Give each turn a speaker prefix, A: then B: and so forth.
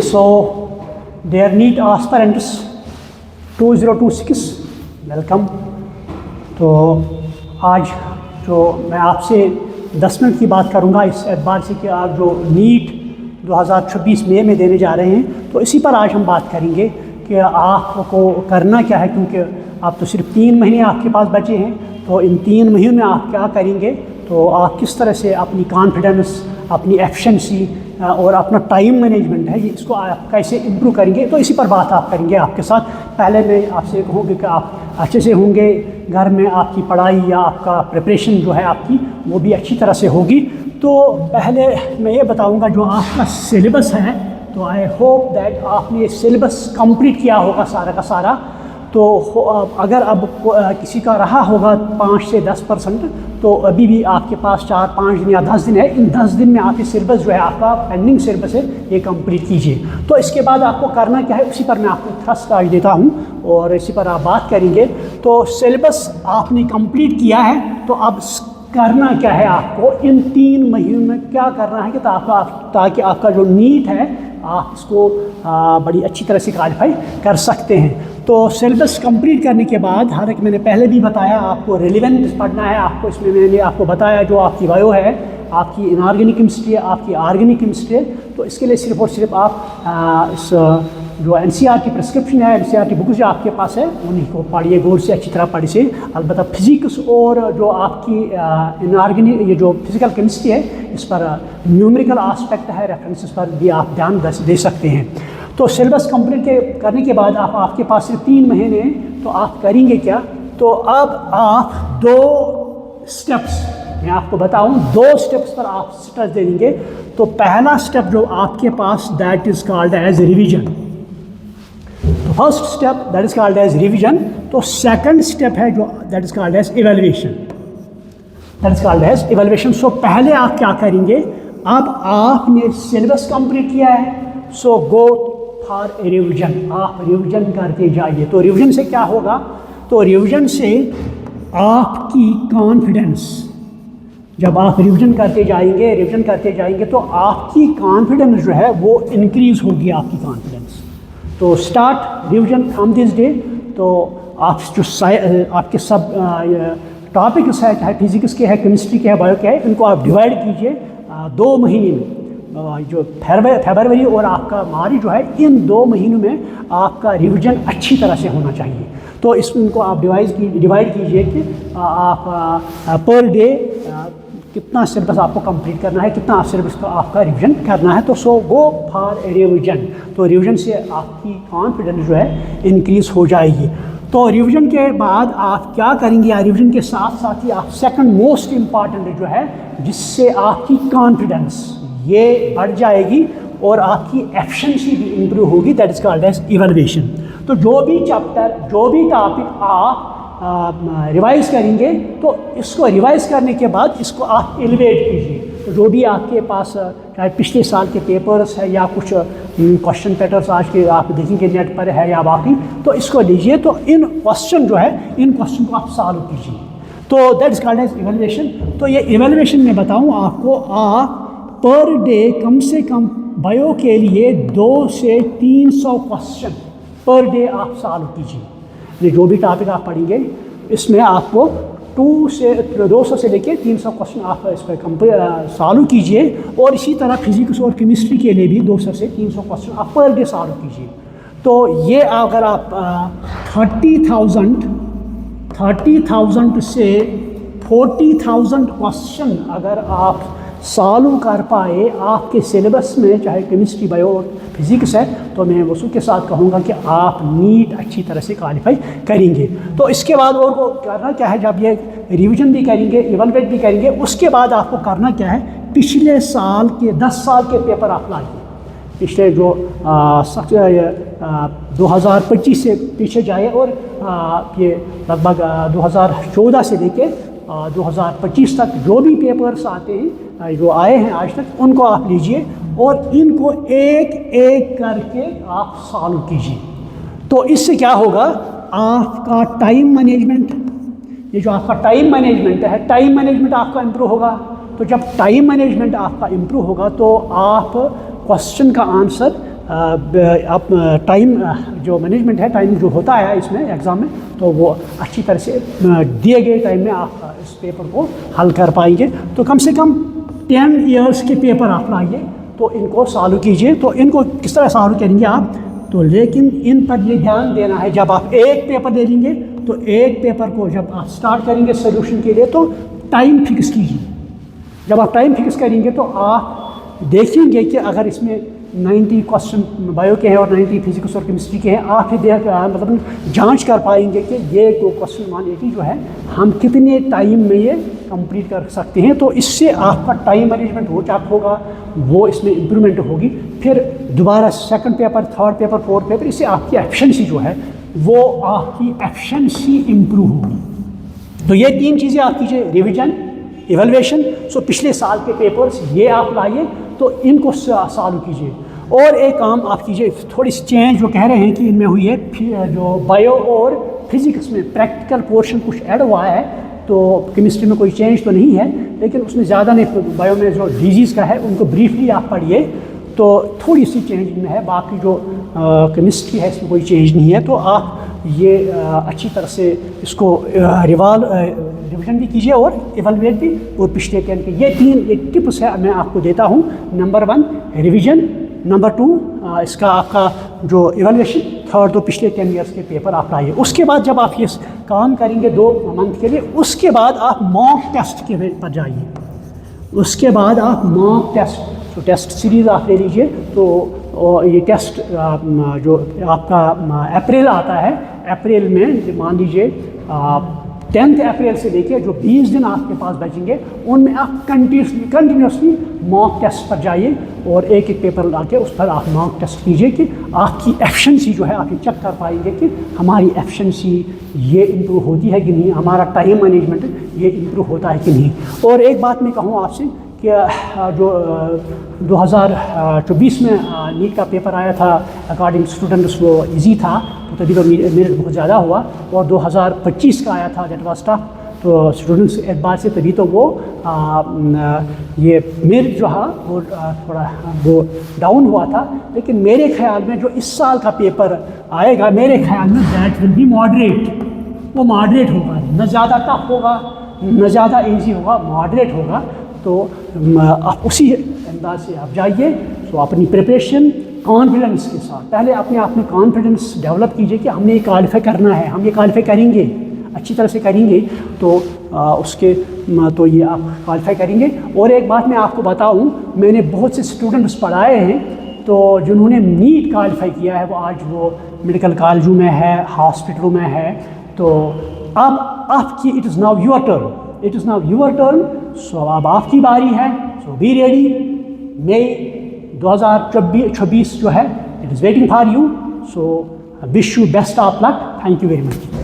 A: So, dear NEET aspirants 2026, welcome. तो आज जो मैं आपसे 10 मिनट की बात करूंगा इस एतबार से कि आप जो नीट 2026 मई में देने जा रहे हैं, तो इसी पर आज हम बात करेंगे कि आपको करना क्या है, क्योंकि आप तो सिर्फ 3 महीने आपके पास बचे हैं। तो इन 3 महीनों में आप क्या करेंगे, तो आप किस तरह से अपनी कॉन्फिडेंस, अपनी एफिशिएंसी और अपना टाइम मैनेजमेंट है, इसको आप कैसे इम्प्रूव करेंगे, तो इसी पर बात आप करेंगे आपके साथ। पहले मैं आपसे कहूँगी कि आप अच्छे से होंगे, घर में आपकी पढ़ाई या आपका प्रिपरेशन जो है आपकी वो भी अच्छी तरह से होगी। तो पहले मैं ये बताऊँगा जो आपका सिलेबस है, तो आई होप दैट आपने सिलेबस कंप्लीट किया होगा सारा का सारा। तो अगर अब किसी का रहा होगा 5 से 10%, तो अभी भी आपके पास 4-5 दिन या 10 दिन है। इन 10 दिन में आप ये सिलेबस जो है आपका पेंडिंग सिलेबस है, ये कंप्लीट कीजिए। तो इसके बाद आपको करना क्या है, उसी पर मैं आपको थ्रस्ट आज देता हूँ और इसी पर आप बात करेंगे। तो सिलेबस आपने कंप्लीट किया है, तो अब करना क्या है आपको इन 3 महीनों में क्या करना है कि ताकि आपका जो नीट है आप इसको बड़ी अच्छी तरह से क्वालिफाई कर सकते हैं। तो सिलेबस कंप्लीट करने के बाद, हालांकि मैंने पहले भी बताया आपको रिलेवेंट पढ़ना है। आपको इसमें मैंने आपको बताया जो आपकी बायो है, आपकी इनऑर्गेनिक केमिस्ट्री है, आपकी ऑर्गेनिक केमिस्ट्री है, तो इसके लिए सिर्फ और सिर्फ आप इस जो एनसीईआरटी प्रिस्क्रिप्शन है, एनसीईआरटी बुक जो आपके पास है, उन्हीं को पढ़िए, गौर से अच्छी तरह पढ़िए। अलबत्ता फिजिक्स और जो आपकी इनऑर्गेनिक ये जो फिजिकल केमिस्ट्री है, इस पर न्यूमेरिकल आस्पेक्ट है, रेफरेंसेस पर भी आप ध्यान दे सकते हैं। तो सिलेबस कंप्लीट करने के बाद आपके पास सिर्फ 3 महीने हैं, तो आप करेंगे क्या, तो अब आप 2 स्टेप्स मैं आपको बताऊं, 2 स्टेप्स पर आप स्ट्रेस दे देंगे। तो पहला स्टेप जो आपके पास, that is called as revision. तो first step that is called as revision. तो सेकंड स्टेप है जो that is called as evaluation, that is called as evaluation. So पहले आप क्या करेंगे, अब आपने सिलेबस कंप्लीट किया है, सो गो फॉर रिवीजन, आप रिवीजन करते जाइए। तो रिवीजन से क्या होगा, तो रिवीजन से आपकी कॉन्फिडेंस, जब आप रिवीजन करते जाएंगे तो आपकी कॉन्फिडेंस जो है वो इंक्रीज होगी, आपकी कॉन्फिडेंस। तो start revision from this day. तो आप जो आपके सब टॉपिक्स है, चाहे फिजिक्स के है, केमिस्ट्री के है, बायो के है, इनको आप डिवाइड कीजिए 2 महीने में। जो फरवरी और आपका मार्च जो है, इन 2 महीनों में आपका रिवीजन अच्छी तरह से होना चाहिए। तो इनको आप डिवाइड कीजिए कि आप पर डे कितना सिलेबस आपको कंप्लीट करना है, कितना सिलेबस का आपका रिवीजन करना है। तो सो गो फॉर रिवीजन। तो रिवीजन से आपकी कॉन्फिडेंस जो है इंक्रीज हो जाएगी। तो रिवीजन के बाद आप क्या करेंगे, या रिवीजन के साथ साथ ही आप सेकंड मोस्ट इम्पॉर्टेंट जो है, जिससे आपकी कॉन्फिडेंस ये बढ़ जाएगी और आपकी एफिशिएंसी भी इम्प्रूव होगी, that is called as evaluation. तो जो भी चैप्टर, जो भी टॉपिक आप रिवाइज करेंगे, तो इसको रिवाइज करने के बाद इसको आप एलिवेट कीजिए। तो जो भी आपके पास चाहे पिछले साल के पेपर्स है या कुछ क्वेश्चन पैटर्स आज के आप देखेंगे नेट पर है या बाकी, तो इसको लीजिए। तो इन क्वेश्चन जो है, इन क्वेश्चन को आप सॉल्व कीजिए। तो that is called as evaluation. तो ये इवैल्यूएशन में बताऊँ आपको, आप पर डे कम से कम बायो के लिए 200 से 300 क्वेश्चन पर डे आप सॉल्व कीजिए। जो भी टॉपिक आप पढ़ेंगे, इसमें आपको 200 से लेकर 300 क्वेश्चन आप इस पर सॉल्व कीजिए। और इसी तरह फिजिक्स और केमिस्ट्री के लिए भी 200 से 300 क्वेश्चन आप पर डे सॉल्व कीजिए। तो ये अगर आप 30,000 से 40,000 क्वेश्चन अगर आप सॉल्व कर पाए आपके सिलेबस में, चाहे केमिस्ट्री, बायो और फिजिक्स है, तो मैं वसूल के साथ कहूँगा कि आप नीट अच्छी तरह से क्वालिफाई करेंगे। तो इसके बाद और को करना क्या है, जब ये रिवीजन भी करेंगे, इवैल्यूएट भी करेंगे, उसके बाद आपको करना क्या है, पिछले साल के 10 साल के पेपर आप लाइए। पिछले जो 2025 से पीछे जाए और ये लगभग 2014 से लेके 2025 तक जो भी पेपर्स आते हैं, जो आए हैं आज तक, उनको आप लीजिए और इनको एक एक करके आप सॉल्व कीजिए। तो इससे क्या होगा, आपका टाइम मैनेजमेंट, ये जो आपका टाइम मैनेजमेंट है, टाइम मैनेजमेंट आपका इम्प्रूव होगा। तो जब टाइम मैनेजमेंट आपका इम्प्रूव होगा तो आप क्वेश्चन का आंसर आप टाइम जो मैनेजमेंट है, टाइम जो होता है इसमें एग्ज़ाम में, तो वो अच्छी तरह से दिए गए टाइम में आप इस पेपर को हल कर पाएंगे। तो कम से कम 10 ईयर्स के पेपर आप लाइए, तो इनको सॉल्व कीजिए। तो इनको किस तरह सॉल्व करेंगे आप, तो लेकिन इन पर ये ध्यान देना है, जब आप एक पेपर दे लेंगे तो एक पेपर को जब आप स्टार्ट करेंगे सोल्यूशन के लिए तो टाइम फिक्स कीजिए। जब आप टाइम फिक्स करेंगे तो आप देखेंगे कि अगर इसमें 90 क्वेश्चन बायो के हैं और 90 फिजिक्स और केमिस्ट्री के हैं, आप ही मतलब जांच कर पाएंगे कि ये तो क्वेश्चन 180 जो है हम कितने टाइम में ये कंप्लीट कर सकते हैं। तो इससे आपका टाइम मैनेजमेंट वो चाक होगा, वो इसमें इम्प्रूवमेंट होगी। फिर दोबारा second paper, third paper, fourth paper, इससे आपकी एफिशिएंसी जो है वो आपकी एफिशिएंसी इम्प्रूव होगी। तो ये 3 चीज़ें आप कीजिए, रिविजन, इवैल्यूएशन। सो पिछले साल के पेपर्स ये आप लाइए तो इनको सॉल्व कीजिए। और एक काम आप कीजिए, थोड़ी सी चेंज जो कह रहे हैं कि इनमें हुई है, जो बायो और फिजिक्स में प्रैक्टिकल पोर्शन कुछ ऐड हुआ है, तो केमिस्ट्री में कोई चेंज तो नहीं है, लेकिन उसमें ज़्यादा नहीं। बायो में जो डिजीज़ का है उनको ब्रीफली आप पढ़िए, तो थोड़ी सी चेंज में है। बाकी जो केमिस्ट्री है इसमें कोई चेंज नहीं है। तो आप ये अच्छी तरह से इसको रिविजन भी कीजिए और इवैल्यूएट भी। और पिछले टाइम के ये 3 टिप्स है मैं आपको देता हूँ। नंबर 1 रिविजन, नंबर 2 इसका आपका जो इवैल्यूएशन, थर्ड तो पिछले 10 ईयर्स के पेपर आप लाइए। उसके बाद जब आप ये काम करेंगे 2 मंथ के लिए, उसके बाद आप मॉक टेस्ट के पर जाइए। उसके बाद आप मॉक टेस्ट, तो टेस्ट सीरीज़ आप ले लीजिए। तो ये टेस्ट जो आपका अप्रैल आता है, अप्रैल में मान लीजिए 10 अप्रैल से लेकर जो 20 दिन आपके पास बचेंगे, उनमें आप कंटिन्यूसली मॉक टेस्ट पर जाइए और एक एक पेपर ला के उस पर आप मॉक टेस्ट कीजिए कि आपकी एफिशिएंसी जो है आप ये चेक कर पाएंगे कि हमारी एफिशिएंसी ये इम्प्रूव होती है कि नहीं, हमारा टाइम मैनेजमेंट ये इम्प्रूव होता है कि नहीं। और एक बात मैं कहूँ आपसे कि जो 2024 में नीट का पेपर आया था, अकॉर्डिंग स्टूडेंट्स वो इजी था, तो तभी तो मेरिट बहुत ज़्यादा हुआ। और 2025 का आया था, दैट वाज टफ, तो स्टूडेंट्स के एतबार से तभी तो वो ये मेरिट जो है वो थोड़ा वो डाउन हुआ था। लेकिन मेरे ख्याल में जो इस साल का पेपर आएगा, मेरे ख्याल में दैट विल बी मॉडरेट। वो मॉडरेट होगा, न ज़्यादा टफ होगा न ज़्यादा ईजी होगा, मॉडरेट होगा। तो आप उसी अंदाज से आप जाइए। तो अपनी प्रिपरेशन कॉन्फिडेंस के साथ पहले अपने आप में कॉन्फिडेंस डेवलप कीजिए कि हमने ये क्वालिफाई करना है, हम ये क्वालिफाई करेंगे, अच्छी तरह से करेंगे, तो उसके तो ये आप क्वालिफाई करेंगे। और एक बात मैं आपको बताऊं, मैंने बहुत से स्टूडेंट्स पढ़ाए हैं तो जिन्होंने नीट क्वालिफाई किया है, वो आज वो मेडिकल कॉलेजों में है, हॉस्पिटलों में है। तो अब आपकी it is now your turn, it is now your turn. So अब आपकी बारी है। सो बी रेडी। मई 2026 जो है, it is waiting for you. So wish you best of luck. Thank you very much.